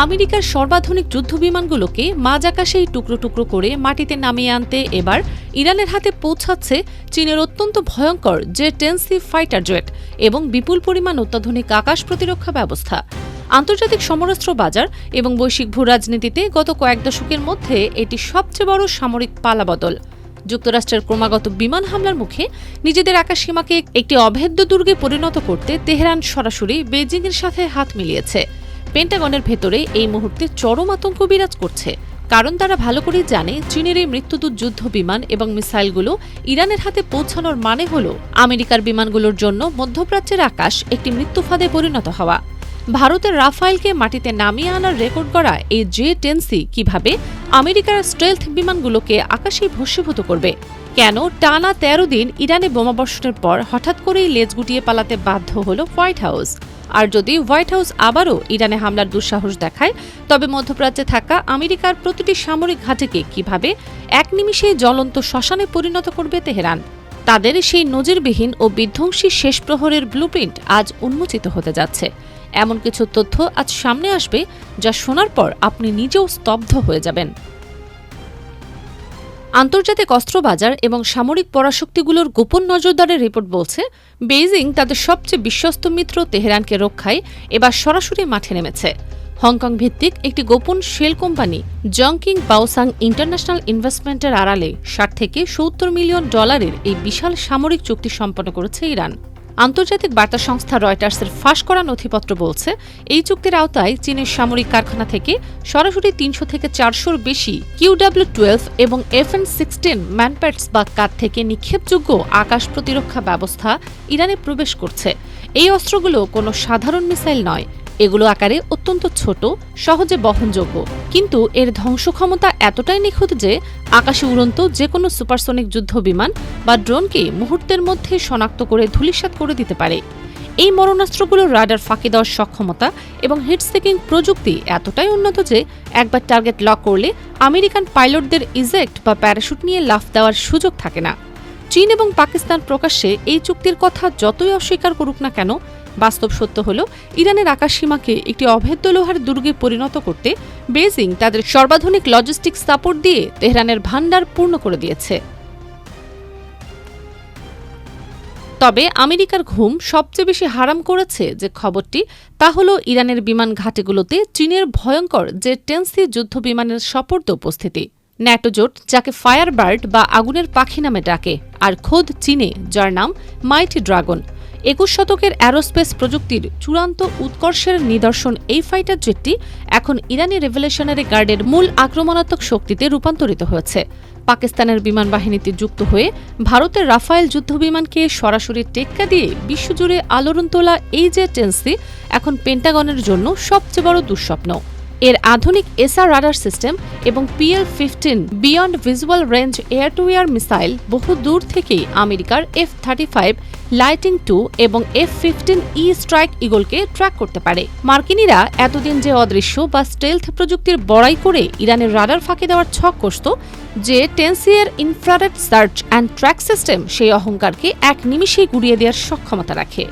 আমেরিকার সর্বাধুনিক যুদ্ধবিমানগুলোকে মাঝ আকাশেই টুকরো টুকরো করে মাটিতে নামিয়ে আনতে এবার ইরানের হাতে পৌঁছাচ্ছে চীনের অত্যন্ত ভয়ঙ্কর জে-10C ফাইটার জেট এবং বিপুল পরিমাণ অত্যাধুনিক আকাশ প্রতিরক্ষা ব্যবস্থা। আন্তর্জাতিক সমরাস্ত্র বাজার এবং বৈশ্বিক ভূরাজনীতিতে গত কয়েক দশকের মধ্যে এটি সবচেয়ে বড় সামরিক পালাবদল। যুক্তরাষ্ট্রের ক্রমাগত বিমান হামলার মুখে নিজেদের আকাশসীমাকে একটি অভেদ্য দুর্গে পরিণত করতে তেহরান সরাসরি বেজিংয়ের সাথে হাত মিলিয়েছে। পেন্টাগনের ভেতরে এই মুহূর্তে চরম আতঙ্ক বিরাজ করছে, কারণ তারা ভালো করেই জানে চীনের এই মৃত্যুদূত যুদ্ধ বিমান এবং মিসাইলগুলো ইরানের হাতে পৌঁছানোর মানে হল আমেরিকার বিমানগুলোর জন্য মধ্যপ্রাচ্যের আকাশ একটি মৃত্যুফাদে পরিণত হওয়া। ভারতের রাফায়েলকে মাটিতে নামিয়ে আনার রেকর্ড করা এই জে-10C কিভাবে আমেরিকার স্টেলথ বিমানগুলোকে আকাশেই ভস্মীভূত করবে? কেন টানা ১৩ দিন ইরানে বোমাবর্ষণের পর হঠাৎ করেই লেজ গুটিয়ে পালাতে বাধ্য হল হোয়াইট হাউস? আর যদি হোয়াইট হাউস আবারও ইরানে হামলার দুঃসাহস দেখায়, তবে মধ্যপ্রাচ্যে থাকা আমেরিকার প্রতিটি সামরিক ঘাঁটিকে কিভাবে এক নিমিষেই জ্বলন্ত শ্মশানে পরিণত করবে তেহরান? তাদের সেই নজিরবিহীন ও বিধ্বংসী শেষ প্রহরের ব্লুপ্রিন্ট আজ উন্মোচিত হতে যাচ্ছে। এমন কিছু তথ্য আজ সামনে আসবে যা শোনার পর আপনি নিজেও স্তব্ধ হয়ে যাবেন। আন্তর্জাতিক অস্ত্রবাজার এবং সামরিক পরাশক্তিগুলোর গোপন নজরদারির রিপোর্ট বলছে, বেইজিং তাদের সবচেয়ে বিশ্বস্ত মিত্র তেহরানকে রক্ষায় এবার সরাসরি মাঠে নেমেছে। হংকং ভিত্তিক একটি গোপন শেল কোম্পানি জংকিং বাওসাং ইন্টারন্যাশনাল ইনভেস্টমেন্টের আড়ালে ৬০ থেকে ৭০ মিলিয়ন ডলারের এই বিশাল সামরিক চুক্তি সম্পন্ন করেছে ইরান। আন্তর্জাতিক বার্তা সংস্থা রয়টার্সের ফাঁস করা নথিপত্র বলছে, এই চুক্তির আওতায় চীনের সামরিক কারখানা থেকে সরাসরি ৩০০ থেকে ৪০০-র বেশি QW-12 এবং FN-16 ম্যানপ্যাডস বা কাঁধ থেকে নিক্ষেপযোগ্য আকাশ প্রতিরক্ষা ব্যবস্থা ইরানে প্রবেশ করছে। এই অস্ত্রগুলো কোনো সাধারণ মিসাইল নয়, এগুলো আকারে অত্যন্ত ছোট, সহজে বহনযোগ্য, কিন্তু এর ধ্বংসক্ষমতা এতটাই নিখুঁত যে আকাশে উড়ন্ত যে কোনো সুপারসনিক যুদ্ধবিমান বা ড্রোনকে মুহূর্তের মধ্যে শনাক্ত করে ধূলিসাৎ করে দিতে পারে। এই মরণাস্ত্রগুলোর রাডার ফাঁকি দেওয়ার সক্ষমতা এবং হিট সিকিং প্রযুক্তি এতটাই উন্নত যে একবার টার্গেট লক করলে আমেরিকান পাইলটদের ইজেক্ট বা প্যারাশুট নিয়ে লাফ দেওয়ার সুযোগ থাকে না। চীন এবং পাকিস্তান প্রকাশ্যে এই চুক্তির কথা যতই অস্বীকার করুক না কেন, বাস্তব সত্য হল ইরানের আকাশসীমাকে একটি অভেদ্য লোহার দুর্গে পরিণত করতে বেইজিং তাদের সর্বাধুনিক লজিস্টিক সাপোর্ট দিয়ে তেহরানের ভান্ডার পূর্ণ করে দিয়েছে। তবে আমেরিকার ঘুম সবচেয়ে বেশি হারাম করেছে যে খবরটি, তা হল ইরানের বিমান ঘাঁটিগুলোতে চীনের ভয়ঙ্কর জে-10C যুদ্ধবিমানের সপর্দ উপস্থিতি। ন্যাটো জোট, যাকে ফায়ারবার্ড বা আগুনের পাখি নামে ডাকে, আর খোদ চীনে, যার নাম মাইটি ড্রাগন। ২১ শতকের অ্যারোস্পেস প্রযুক্তির চূড়ান্ত উৎকর্ষের নিদর্শন এই ফাইটার জেটটি এখন ইরানি রেভলিউশনারি গার্ডের মূল আক্রমণাত্মক শক্তিতে রূপান্তরিত হয়েছে। পাকিস্তানের বিমান বাহিনীতে যুক্ত হয়ে ভারতের রাফায়েল যুদ্ধবিমানকে সরাসরি টেক্কা দিয়ে বিশ্বজুড়ে আলোড়ন তোলা এই জে-10C এখন পেন্টাগনের জন্য সবচেয়ে বড় দুঃস্বপ্ন। এর আধুনিক এসআর রাডার সিস্টেম এবং PL-15 beyond visual range air two air missile বহু দূর থেকেই আমেরিকার F-35 লাইটিং II এবং F-15E স্ট্রাইক ইগলকে ট্র্যাক করতে পারে। মার্কিনীরা এতদিন যে অদৃশ্য বা স্টেলথ প্রযুক্তির বড়াই করে ইরানের রাডার ফাঁকি দেওয়ার ছক কষত, জে-10C এর infrared search and track system সেই অহংকারকে এক নিমিষেই গুড়িয়ে দেওয়ার সক্ষমতা রাখে।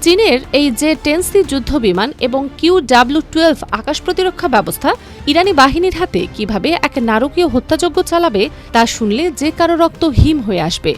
চীনের এই জে-10C যুদ্ধবিমান এবং QW-12 আকাশ প্রতিরক্ষা ব্যবস্থা ইরানি বাহিনীর হাতে কিভাবে এক নারকীয় হত্যাযজ্ঞ চালাবে তা শুনলে যে কারো রক্ত হিম হয়ে আসবে।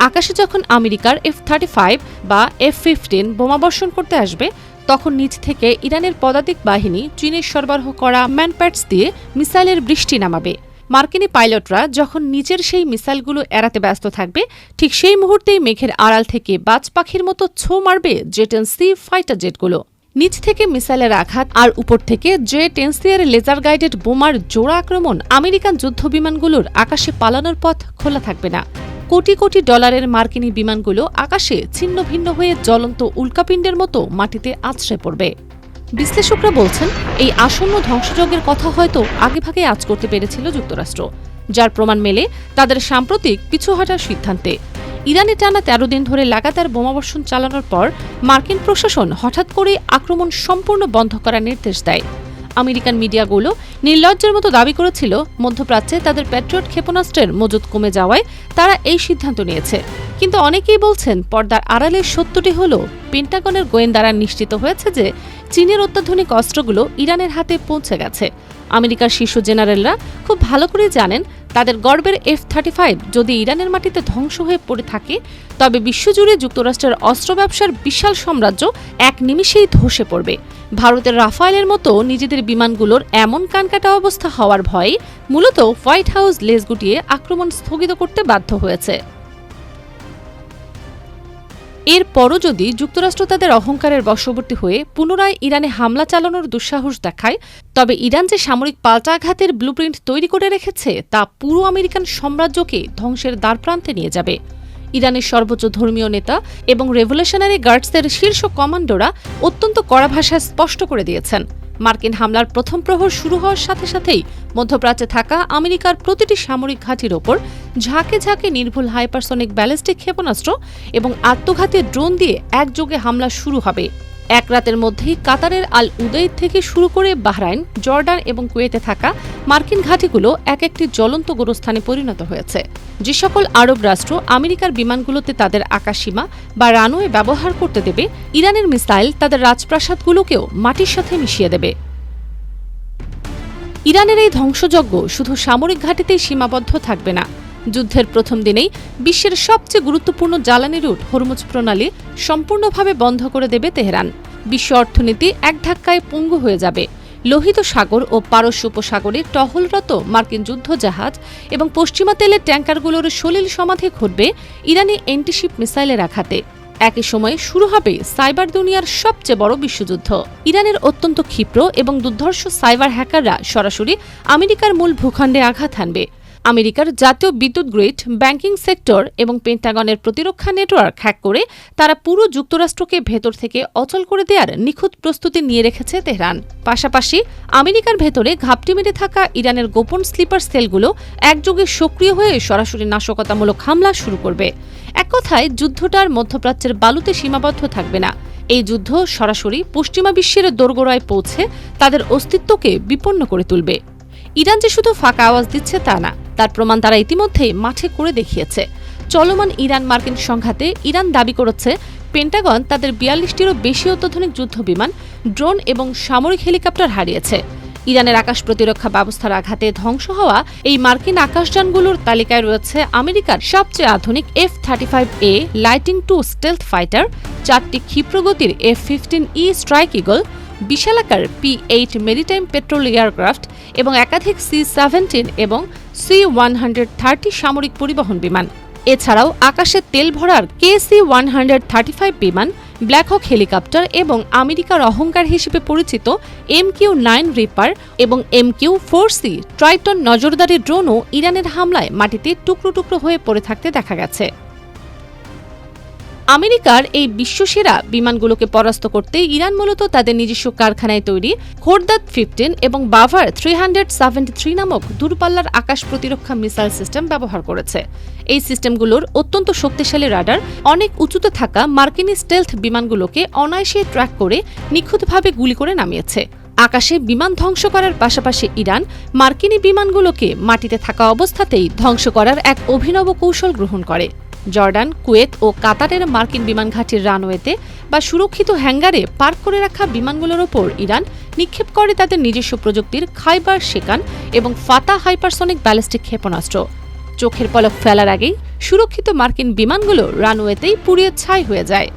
আকাশে যখন আমেরিকার F-35 বা F-15 বোমাবর্ষণ করতে আসবে, তখন নিচ থেকে ইরানের পদাতিক বাহিনী চীনের সরবরাহ করা ম্যানপ্যাডস দিয়ে মিসাইলের বৃষ্টি নামাবে। মার্কিনী পাইলটরা যখন নিচের সেই মিসাইলগুলো এড়াতে ব্যস্ত থাকবে, ঠিক সেই মুহূর্তেই মেঘের আড়াল থেকে বাজ পাখির মতো ছো মারবে জে-10C ফাইটার জেটগুলো। নিচ থেকে মিসাইলের আঘাত আর উপর থেকে জে-10C এর লেজার গাইডেড বোমার জোড়া আক্রমণ আমেরিকান যুদ্ধবিমানগুলোর আকাশে পালানোর পথ খোলা থাকবে না। কোটি কোটি ডলারের মার্কিনী বিমানগুলো আকাশে ছিন্ন ভিন্ন হয়ে জ্বলন্ত উল্কাপিণ্ডের মতো মাটিতে আছড়ে পড়বে। বিশ্লেষকরা বলছেন, এই আসন্ন ধ্বংসযজ্ঞের কথা হয়তো আগেভাগে আঁচ করতে পেরেছিল যুক্তরাষ্ট্র, যার প্রমাণ মেলে তাদের সাম্প্রতিক পিছু হটার সিদ্ধান্তে। ইরানে টানা ১৩ দিন ধরে লাগাতার বোমাবর্ষণ চালানোর পর মার্কিন প্রশাসন হঠাৎ করে আক্রমণ সম্পূর্ণ বন্ধ করার নির্দেশ দেয়। আমেরিকান মিডিয়াগুলো নির্লজ্জের মতো দাবি করেছিল, মধ্যপ্রাচ্যে তাদের প্যাট্রিয়ট ক্ষেপণাস্ত্রের মজুত কমে যাওয়ায় তারা এই সিদ্ধান্ত নিয়েছে। কিন্তু অনেকেই বলছেন পর্দার আড়ালের সত্যটি হলো পেন্টাগনের গোয়েন্দারা নিশ্চিত হয়েছে যে চীনের অত্যাধুনিক অস্ত্রগুলো ইরানের হাতে পৌঁছে গেছে। আমেরিকার শীর্ষ জেনারেলরা খুব ভালো করে জানেন তাদের গর্বের F-35 যদি ইরানের মাটিতে ধ্বংস হয়ে পড়ে থাকে তবে বিশ্বজুড়ে যুক্তরাষ্ট্রের অস্ত্র ব্যবসার বিশাল সাম্রাজ্য এক নিমিষেই ধসে পড়বে। ভারতের রাফায়েলের মতো নিজেদের বিমানগুলোর এমন কানকাটা অবস্থা হওয়ার ভয়ে মূলত হোয়াইট হাউস লেজ গুটিয়ে আক্রমণ স্থগিত করতে বাধ্য হয়েছে। এরপরও যদি যুক্তরাষ্ট্র তাদের অহংকারের বশবর্তী হয়ে পুনরায় ইরানে হামলা চালানোর দুঃসাহস দেখায় তবে ইরান যে সামরিক পাল্টাঘাতের ব্লুপ্রিন্ট তৈরি করে রেখেছে তা পুরো আমেরিকান সাম্রাজ্যকে ধ্বংসের দ্বারপ্রান্তে নিয়ে যাবে। ইরানের সর্বোচ্চ ধর্মীয় নেতা এবং রেভলিউশনারি গার্ডসের শীর্ষ কমান্ডোরা অত্যন্ত কড়া ভাষায় স্পষ্ট করে দিয়েছেন মার্কিন হামলার প্রথম প্রহর শুরু হওয়ার সাথে সাথেই মধ্যপ্রাচ্যে থাকা আমেরিকার প্রতিটি সামরিক ঘাঁটির ওপর ঝাঁকে ঝাঁকে নির্ভুল হাইপারসনিক ব্যালিস্টিক ক্ষেপণাস্ত্র এবং আত্মঘাতী ড্রোন দিয়ে একযোগে হামলা শুরু হবে। এক রাতের মধ্যেই কাতারের আল উদেইদ থেকে শুরু করে বাহরাইন, জর্ডান এবং কুয়েতে থাকা মার্কিন ঘাঁটিগুলো এক একটি জ্বলন্ত গোরস্থানে পরিণত হয়েছে। যে সকল আরব রাষ্ট্র আমেরিকার বিমানগুলোতে তাদের আকাশসীমা বা রানওয়ে ব্যবহার করতে দেবে, ইরানের মিসাইল তাদের রাজপ্রাসাদগুলোকেও মাটির সাথে মিশিয়ে দেবে। ইরানের এই ধ্বংসযজ্ঞ শুধু সামরিক ঘাঁটিতেই সীমাবদ্ধ থাকবে না। যুদ্ধের প্রথম দিনেই বিশ্বের সবচেয়ে গুরুত্বপূর্ণ জ্বালানি রুট হরমুজ প্রণালী সম্পূর্ণভাবে বন্ধ করে দেবে তেহরান। বিশ্ব অর্থনীতি এক ধাক্কায় পঙ্গু হয়ে যাবে। লোহিত সাগর ও পারস্য উপসাগরে টহলরত মার্কিন যুদ্ধজাহাজ এবং পশ্চিমা তেলের ট্যাঙ্কারগুলোর সলিল সমাধি ঘটবে ইরানি অ্যান্টিশিপ মিসাইলের আঘাতে। একই সময়ে শুরু হবে সাইবার দুনিয়ার সবচেয়ে বড় বিশ্বযুদ্ধ। ইরানের অত্যন্ত ক্ষিপ্র এবং দুর্ধর্ষ সাইবার হ্যাকাররা সরাসরি আমেরিকার মূল ভূখণ্ডে আঘাত হানবে। আমেরিকার জাতীয় বিদ্যুৎ গ্রিড, ব্যাংকিং সেক্টর এবং পেন্টাগনের প্রতিরক্ষা নেটওয়ার্ক হ্যাক করে তারা পুরো যুক্তরাষ্ট্রকে ভেতর থেকে অচল করে দেওয়ার নিখুঁত প্রস্তুতি নিয়ে রেখেছে তেহরান। পাশাপাশি আমেরিকার ভেতরে ঘাপটি মেরে থাকা ইরানের গোপন স্লিপার সেলগুলো একযোগে সক্রিয় হয়ে সরাসরি নাশকতামূলক হামলা শুরু করবে। এক কথায় যুদ্ধটার মধ্যপ্রাচ্যের বালুতে সীমাবদ্ধ থাকবে না। এই যুদ্ধ সরাসরি পশ্চিমা বিশ্বের দোরগোড়ায় পৌঁছে তাদের অস্তিত্বকে বিপন্ন করে তুলবে। ইরান যে শুধু ফাঁকা আওয়াজ দিচ্ছে তা না, তার প্রমাণ তারা ইতিমধ্যেই মাঠে করে দেখিয়েছে। চলমান ইরান মার্কিন সংঘাতে ইরান দাবি করেছে পেন্টাগন তাদের ৪২টিরও বেশি অত্যাধুনিক যুদ্ধবিমান, ড্রোন এবং সামরিক হেলিকপ্টার হারিয়েছে। ইরানের আকাশ প্রতিরক্ষা ব্যবস্থার আঘাতে ধ্বংস হওয়া এই মার্কিন আকাশযানগুলোর তালিকায় রয়েছে আমেরিকার সবচেয়ে আধুনিক F-35A lighting two stealth fighter, 4টি ক্ষিপ্রগতির F-15E স্ট্রাইক ইগল, বিশালাকার P-8 মেরিটাইম পেট্রোল এয়ারক্রাফট এবং একাধিক C-17 এবং C-130 সামরিক পরিবহন বিমান। এছাড়াও আকাশে তেল ভরার KC-135 বিমান, ব্ল্যাক হক হেলিকপ্টার এবং আমেরিকার অহংকার হিসেবে পরিচিত MQ-9 রিপার এবং MQ-4C ট্রাইটন নজরদারি ড্রোনও ইরানের হামলায় মাটিতে টুকরো টুকরো হয়ে পড়ে থাকতে দেখা গেছে। আমেরিকার এই বিশ্বসেরা বিমানগুলোকে পরাস্ত করতে ইরান মূলত তাদের নিজস্ব কারখানায় তৈরি খোরদাদ 15 এবং বাভার 373 নামক দূরপাল্লার আকাশ প্রতিরক্ষা মিসাইল সিস্টেম ব্যবহার করেছে। এই সিস্টেমগুলোর অত্যন্ত শক্তিশালী রাডার অনেক উঁচুতে থাকা মার্কিনী স্টেলথ বিমানগুলোকে অনায়াসে ট্র্যাক করে নিখুঁতভাবে গুলি করে নামিয়েছে। আকাশে বিমান ধ্বংস করার পাশাপাশি ইরান মার্কিনী বিমানগুলোকে মাটিতে থাকা অবস্থাতেই ধ্বংস করার এক অভিনব কৌশল গ্রহণ করে। জর্ডান, কুয়েত ও কাতারের মার্কিন বিমান ঘাঁটির রানওয়েতে বা সুরক্ষিত হ্যাঙ্গারে পার্ক করে রাখা বিমানগুলোর ওপর ইরান নিক্ষেপ করে তাদের নিজস্ব প্রযুক্তির খাইবার শেকান এবং ফাতা হাইপারসনিক ব্যালিস্টিক ক্ষেপণাস্ত্র। চোখের পলক ফেলার আগেই সুরক্ষিত মার্কিন বিমানগুলো রানওয়েতেই পুড়িয়ে ছাই হয়ে যায়।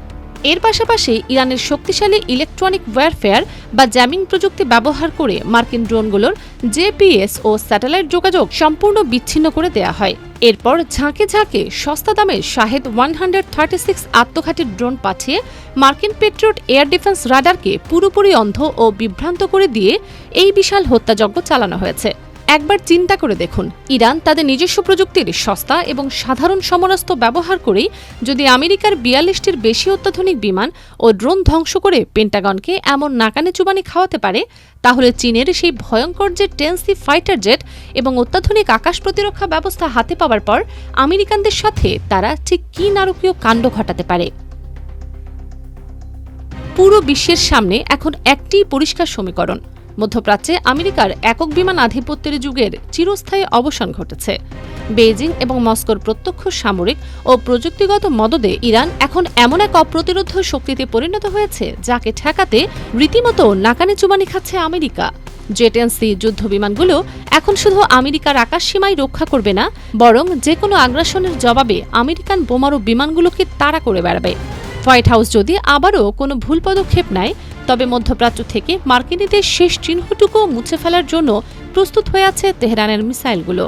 এর পাশাপাশি ইরানের শক্তিশালী ইলেকট্রনিক ওয়্যারফেয়ার বা জ্যামিং প্রযুক্তি ব্যবহার করে মার্কিন ড্রোনগুলোর জিপিএস ও স্যাটেলাইট যোগাযোগ সম্পূর্ণ বিচ্ছিন্ন করে দেয়া হয়। এরপর ঝাঁকে ঝাঁকে সস্তা দামের শাহেদ 136 আত্মঘাতী ড্রোন পাঠিয়ে মার্কিন পেট্রিয়ট এয়ার ডিফেন্স রাডারকে পুরোপুরি অন্ধ ও বিভ্রান্ত করে দিয়ে এই বিশাল হত্যাযজ্ঞ চালানো হয়েছে। একবার চিন্তা করে দেখুন, ইরান তাদের নিজস্ব প্রযুক্তির সস্তা এবং সাধারণ সমরাস্ত্র ব্যবহার করেই যদি আমেরিকার ৪২টির বেশি অত্যাধুনিক বিমান ও ড্রোন ধ্বংস করে পেন্টাগনকে এমন নাকানে চুবানি খাওয়াতে পারে, তাহলে চীনের সেই ভয়ঙ্কর যে 10C ফাইটার জেট এবং অত্যাধুনিক আকাশ প্রতিরক্ষা ব্যবস্থা হাতে পাওয়ার পর আমেরিকানদের সাথে তারা ঠিক কী নারকীয় কাণ্ড ঘটাতে পারে। পুরো বিশ্বের সামনে এখন একটি পরিষ্কার সমীকরণ, মধ্যপ্রাচ্যে আমেরিকার একক বিমান আধিপত্যের যুগের চিরস্থায়ী অবসান ঘটেছে। বেইজিং এবং মস্কোর প্রত্যক্ষ সামরিক ও প্রযুক্তিগত মদদে ইরান এখন এমন এক অপ্রতিরোধ্য শক্তিতে পরিণত হয়েছে যাকে ঠেকাতে রীতিমতো নাকানি চুবানি খাচ্ছে আমেরিকা। জেট-10সি যুদ্ধ বিমানগুলো এখন শুধু আমেরিকার আকাশসীমাই রক্ষা করবে না, বরং যে কোনো আগ্রাসনের জবাবে আমেরিকান বোমারু বিমানগুলোকে তাড়া করে বেড়াবে। হোয়াইট হাউস যদি আবারও কোনো ভুল পদক্ষেপ নেয়, তবে মধ্যপ্রাচ্য থেকে মার্কিনীদের শেষ চিহ্নটুকু মুছে ফেলার জন্য প্রস্তুত হয়ে আছে তেহরানের মিসাইলগুলো।